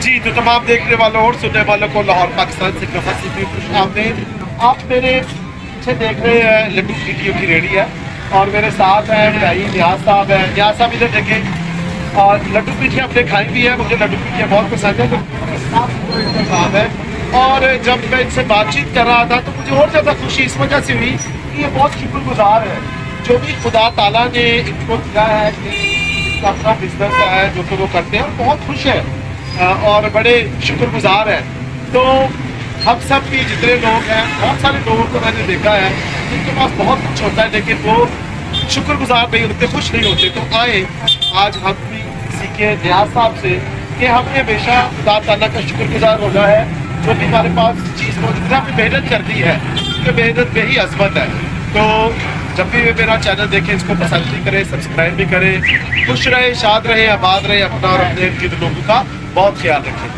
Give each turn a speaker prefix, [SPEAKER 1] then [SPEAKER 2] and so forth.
[SPEAKER 1] जी, तो तमाम देखने वालों और सुनने वालों को लाहौर पाकिस्तान से खुश आमदीद। आप मेरे पीछे देख रहे हैं लड्डू टिक्कियों की रेडी है और मेरे साथ है भाई नियाज साहब है। नियाज साहब इधर देखें और लड्डू पीठियाँ आपने खाई भी है, मुझे लड्डू पीठियाँ बहुत पसंद है। तो साहब है और जब मैं इनसे बातचीत कर रहा था तो मुझे और ज़्यादा खुशी इस वजह से हुई कि ये बहुत शुक्रगुजार है जो भी खुदा ताला ने इनको दिया है कि इनका अपना बिजनेस है जो कि वो करते हैं, बहुत खुश है और बड़े शुक्रगुजार हैं। तो हम सब भी जितने लोग हैं, बहुत सारे लोगों को मैंने देखा है जिनके पास बहुत कुछ होता है लेकिन वो शुक्रगुजार नहीं होते, खुश नहीं होते। तो आए आज हम भी सीखे नियाज साहब से कि हमने हमेशा खुदा ताला का शुक्रगुजार होना है जो कि हमारे पास चीज़ मौजूद है। हमने मेहनत कर दी है, उसके मेहनत में ही अजमत है। तो जब भी वे मेरा चैनल देखें इसको पसंद भी करें, सब्सक्राइब भी करें। खुश रहे, शाद रहे, आबाद रहे, अपना और अपने इर्द गिर्द लोगों का बहुत ख्याल रखें।